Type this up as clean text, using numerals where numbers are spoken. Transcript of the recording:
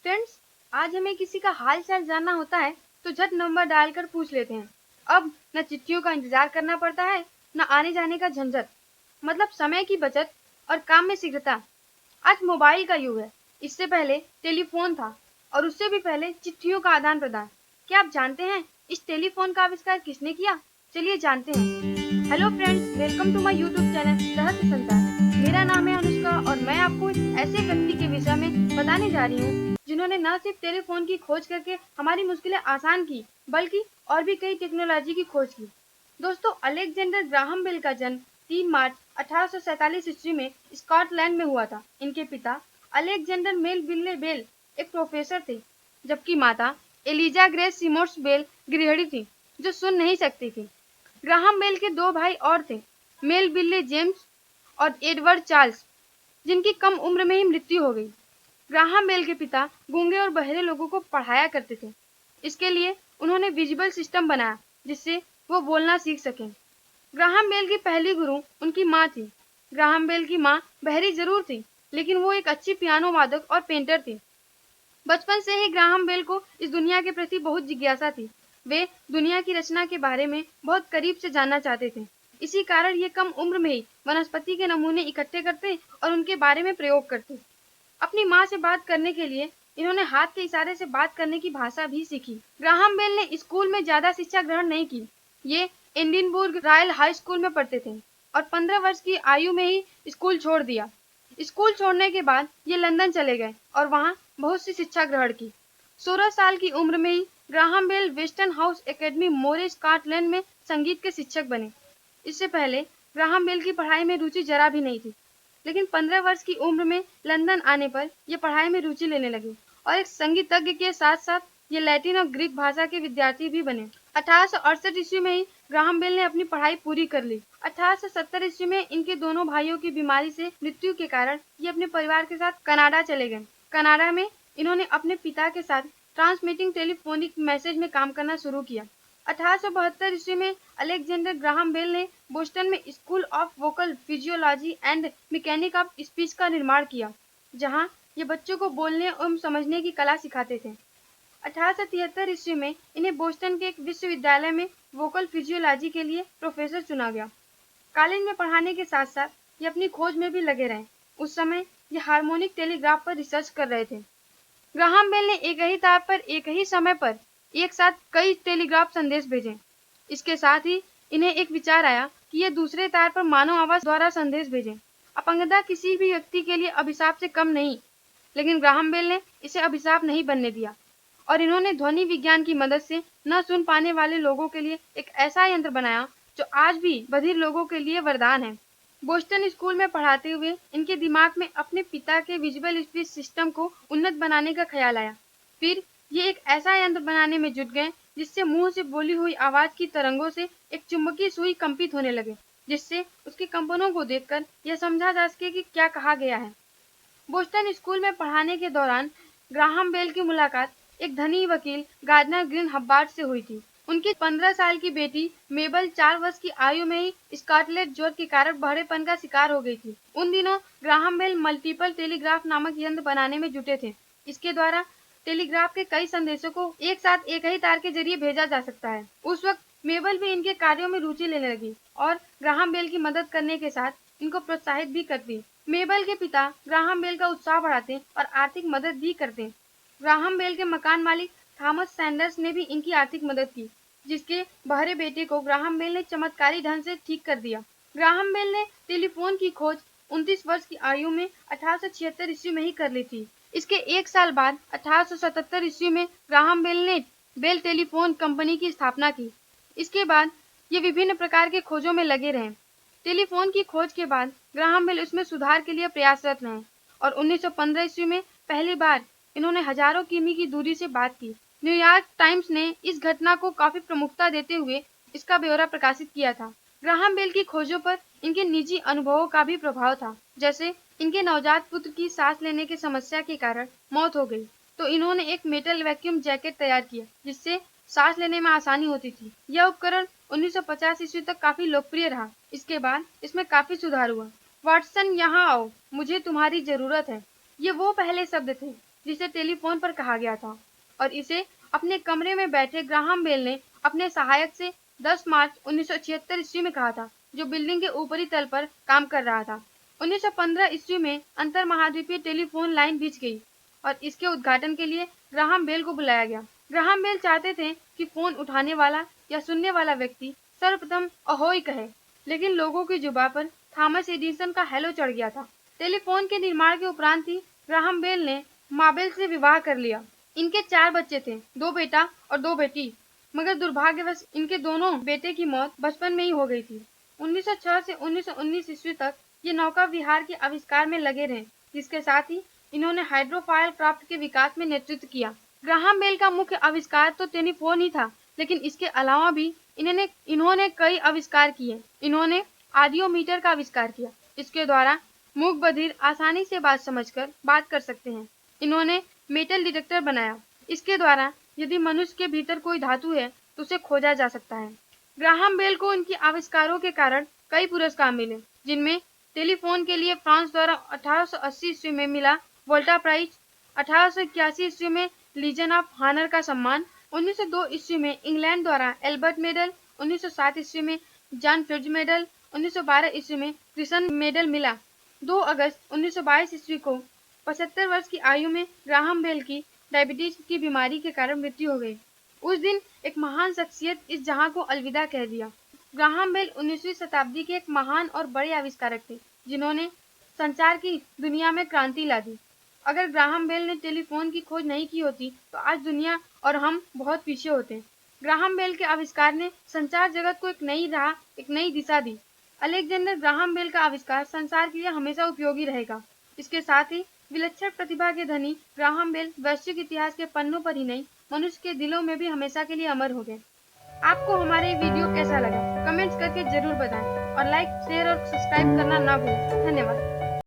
Friends, आज हमें किसी का हाल चाल जानना होता है तो झट नंबर डाल कर पूछ लेते हैं। अब न चिट्ठियों का इंतजार करना पड़ता है, न आने जाने का झंझट। मतलब समय की बचत और काम में शीघ्रता। आज मोबाइल का युग है। इससे पहले टेलीफोन था और उससे भी पहले चिट्ठियों का आदान प्रदान। क्या आप जानते हैं इस टेलीफोन का आविष्कार किसने किया? चलिए जानते हैं। Hello friends, welcome to my YouTube channel Rahasya Sansar. मेरा नाम है अनुष्का और मैं आपको एक ऐसे व्यक्ति के विषय में बताने जा रही हूँ जिन्होंने न सिर्फ टेलीफोन की खोज करके हमारी मुश्किलें आसान की, बल्कि और भी कई टेक्नोलॉजी की खोज की। दोस्तों, अलेक्जेंडर ग्राहम बेल का जन्म 3 मार्च 1847 ईस्वी में स्कॉटलैंड में हुआ था। इनके पिता अलेक्जेंडर मेलविले बेल एक प्रोफेसर थे, जबकि माता एलिजा ग्रेस सिमोर्स बेल गृहिणी थी जो सुन नहीं सकती थी। ग्राहम बेल के दो भाई और थे, मेलविले जेम्स और एडवर्ड चार्ल्स, जिनकी कम उम्र में ही मृत्यु हो गई। ग्राहम बेल के पिता गूंगे और बहरे लोगों को पढ़ाया करते थे। इसके लिए उन्होंने विजुअल सिस्टम बनाया जिससे वो बोलना सीख सकें। ग्राहम बेल की पहली गुरु उनकी माँ थी। ग्राहम बेल की माँ बहरी जरूर थी, लेकिन वो एक अच्छी पियानो वादक और पेंटर थी। बचपन से ही ग्राहम बेल को इस दुनिया के प्रति बहुत जिज्ञासा थी। वे दुनिया की रचना के बारे में बहुत करीब से जानना चाहते थे। इसी कारण ये कम उम्र में ही वनस्पति के नमूने इकट्ठे करते और उनके बारे में प्रयोग करते। अपनी माँ से बात करने के लिए इन्होंने हाथ के इशारे से बात करने की भाषा भी सीखी। ग्राहम बेल ने स्कूल में ज्यादा शिक्षा ग्रहण नहीं की। ये एडिनबर्ग रॉयल हाई स्कूल में पढ़ते थे और 15 वर्ष की आयु में ही स्कूल छोड़ दिया। स्कूल छोड़ने के बाद ये लंदन चले गए और वहाँ बहुत सी शिक्षा ग्रहण की। 16 साल की उम्र में ही Graham Bell Western House Academy Moray Scotland में संगीत के शिक्षक बने। इससे पहले ग्राहम बेल की पढ़ाई में रुचि जरा भी नहीं थी, लेकिन 15 वर्ष की उम्र में लंदन आने पर ये पढ़ाई में रुचि लेने लगे और एक संगीतज्ञ के साथ साथ ये लैटिन और ग्रीक भाषा के विद्यार्थी भी बने। 1868 ईस्वी में ही ग्राहम बेल ने अपनी पढ़ाई पूरी कर ली। 1870 ईस्वी में इनके दोनों भाइयों की बीमारी से मृत्यु के कारण ये अपने परिवार के साथ कनाडा चले गए। कनाडा में इन्होंने अपने पिता के साथ ट्रांसमिटिंग टेलीफोनिक मैसेज में काम करना शुरू किया। 1872 ईस्वी में अलेक्जेंडर ग्राहम बेल ने बोस्टन में school of vocal physiology and mechanic of speech का निर्माण किया, जहां ये बच्चों को बोलने एवं समझने की कला सिखाते थे। 1873 ईस्वी में इन्हें बोस्टन के एक विश्वविद्यालय में वोकल फिजियोलॉजी के लिए प्रोफेसर चुना गया। कॉलेज में पढ़ाने के साथ साथ ये अपनी खोज में भी लगे रहे। उस समय ये हार्मोनिक टेलीग्राफ पर रिसर्च कर रहे थे। ग्राहम बेल ने एक ही तार पर एक ही समय पर एक साथ कई टेलीग्राफ संदेश भेजे। इसके साथ ही इन्हें एक विचार आया कि ये दूसरे तार पर मानव आवाज द्वारा संदेश भेजें। अपंगता किसी भी व्यक्ति के लिए अभिशाप से कम नहीं, लेकिन ग्राहम बेल ने इसे अभिशाप नहीं बनने दिया और इन्होंने ध्वनि विज्ञान की मदद से न सुन पाने वाले लोगों के लिए एक ऐसा यंत्र बनाया जो आज भी बधिर लोगों के लिए वरदान है। बोस्टन स्कूल में पढ़ाते हुए इनके दिमाग में अपने पिता के विजुअल स्पीच सिस्टम को उन्नत बनाने का ख्याल आया। फिर ये एक ऐसा यंत्र बनाने में जुट गए जिससे मुंह से बोली हुई आवाज की तरंगों से एक चुंबकीय सुई कंपित होने लगे, जिससे उसके कंपनों को देखकर यह समझा जा सके कि क्या कहा गया है। बोस्टन स्कूल में पढ़ाने के दौरान ग्राहम बेल की मुलाकात एक धनी वकील गार्डनर ग्रीन हब्बार्ड से हुई थी। उनकी 15 साल की बेटी मेबल 4 वर्ष की आयु में ही स्कॉटलैंड ज्वर के कारण बहरेपन का शिकार हो गई थी। उन दिनों ग्राहम बेल मल्टीपल टेलीग्राफ नामक यंत्र बनाने में जुटे थे। इसके द्वारा टेलीग्राफ के कई संदेशों को एक साथ एक ही तार के जरिए भेजा जा सकता है। उस वक्त मेबल भी इनके कार्यों में रुचि लेने लगी और ग्राहम बेल की मदद करने के साथ इनको प्रोत्साहित भी करती। मेबल के पिता ग्राहम बेल का उत्साह बढ़ाते और आर्थिक मदद भी करते। ग्राहम बेल के मकान मालिक थॉमस सैंडर्स ने भी इनकी आर्थिक मदद की, जिसके बहरे बेटे को ग्राहम बेल ने चमत्कारी ढंग से ठीक कर दिया। ग्राहम बेल ने टेलीफोन की खोज 29 वर्ष की आयु में 1876 ईस्वी में ही कर ली थी। इसके एक साल बाद 1877 ईस्वी में ग्राहम बेल ने बेल टेलीफोन कंपनी की स्थापना की। इसके बाद ये विभिन्न प्रकार के खोजों में लगे रहे। टेलीफोन की खोज के बाद ग्राहम बेल उसमें सुधार के लिए प्रयासरत रहे और 1915 ईस्वी में पहली बार इन्होंने हजारों किमी की दूरी से बात की। न्यूयॉर्क टाइम्स ने इस घटना को काफी प्रमुखता देते हुए इसका ब्यौरा प्रकाशित किया था। ग्राहम बेल की खोजों पर इनके निजी अनुभवों का भी प्रभाव था। जैसे इनके नवजात पुत्र की सांस लेने की समस्या के कारण मौत हो गई, तो इन्होंने एक मेटल वैक्यूम जैकेट तैयार किया जिससे सांस लेने में आसानी होती थी। यह उपकरण 1950 ईस्वी तक काफी लोकप्रिय रहा। इसके बाद इसमें काफी सुधार हुआ। वाटसन, यहाँ आओ, मुझे तुम्हारी जरूरत है। ये वो पहले शब्द थे जिसे टेलीफोन पर कहा गया था, और इसे अपने कमरे में बैठे ग्राहम बेल ने अपने सहायक से 10 मार्च 1976 ईस्वी में कहा था, जो बिल्डिंग के ऊपरी तल पर काम कर रहा था। 1915 ईस्वी में अंतर महाद्वीपीय टेलीफोन लाइन बिछ गई और इसके उद्घाटन के लिए ग्राहम बेल को बुलाया गया। ग्राहम बेल चाहते थे कि फोन उठाने वाला या सुनने वाला व्यक्ति सर्वप्रथम अहोई कहे, लेकिन लोगों की जुबान पर थॉमस एडिसन का हेलो चढ़ गया था। टेलीफोन के निर्माण के उपरांत ही ग्राहम बेल ने माबेल से विवाह कर लिया। इनके 4 बच्चे थे, 2 बेटा और 2 बेटी, मगर दुर्भाग्यवश इनके दोनों बेटे की मौत बचपन में ही हो गई थी। 1906 से 1919 ईस्वी तक ये नौका विहार के आविष्कार में लगे रहे, जिसके साथ ही इन्होंने हाइड्रोफाइल क्राफ्ट के विकास में नेतृत्व किया। ग्राहम बेल का मुख्य आविष्कार तो टेलीफोन ही था, लेकिन इसके अलावा भी इन्होंने कई आविष्कार किए। इन्होंने ऑडियोमीटर का आविष्कार किया, इसके द्वारा मूक बधिर आसानी से बात समझकर बात कर सकते हैं। इन्होंने मेटल डिटेक्टर बनाया, इसके द्वारा यदि मनुष्य के भीतर कोई धातु है तो उसे खोजा जा सकता है। ग्राहम बेल को उनके आविष्कारों के कारण कई पुरस्कार मिले, जिनमें टेलीफोन के लिए फ्रांस द्वारा 1880 ईस्वी में मिला वोल्टा प्राइज, 1881 ईस्वी में लीजन ऑफ हानर का सम्मान, 1902 ईस्वी में इंग्लैंड द्वारा एल्बर्ट मेडल, 1907 ईस्वी में जॉन फ्रिट्ज मेडल, 1912 ईस्वी में क्रिसन मेडल मिला। 2 अगस्त 1922 ईस्वी को 75 वर्ष की आयु में ग्राहम बेल की डायबिटीज की बीमारी के कारण मृत्यु हो गई। उस दिन एक महान शख्सियत इस जहां को अलविदा कह दिया। ग्राहम बेल 19वीं शताब्दी के एक महान और बड़े आविष्कारक थे, जिन्होंने संचार की दुनिया में क्रांति ला दी। अगर ग्राहम बेल ने टेलीफोन की खोज नहीं की होती तो आज दुनिया और हम बहुत पीछे होते। ग्राहम बेल के आविष्कार ने संचार जगत को एक नई राह, एक नई दिशा दी। अलेक्जेंडर ग्राहम बेल का आविष्कार संसार के लिए हमेशा उपयोगी रहेगा। इसके साथ ही विलक्षण प्रतिभा के धनी ग्राहम बेल वैश्विक इतिहास के पन्नों पर ही नहीं, मनुष्य के दिलों में भी हमेशा के लिए अमर हो गए। आपको हमारे वीडियो कैसा लगा कमेंट्स करके जरूर बताएं और लाइक, शेयर और सब्सक्राइब करना ना भूलें। धन्यवाद।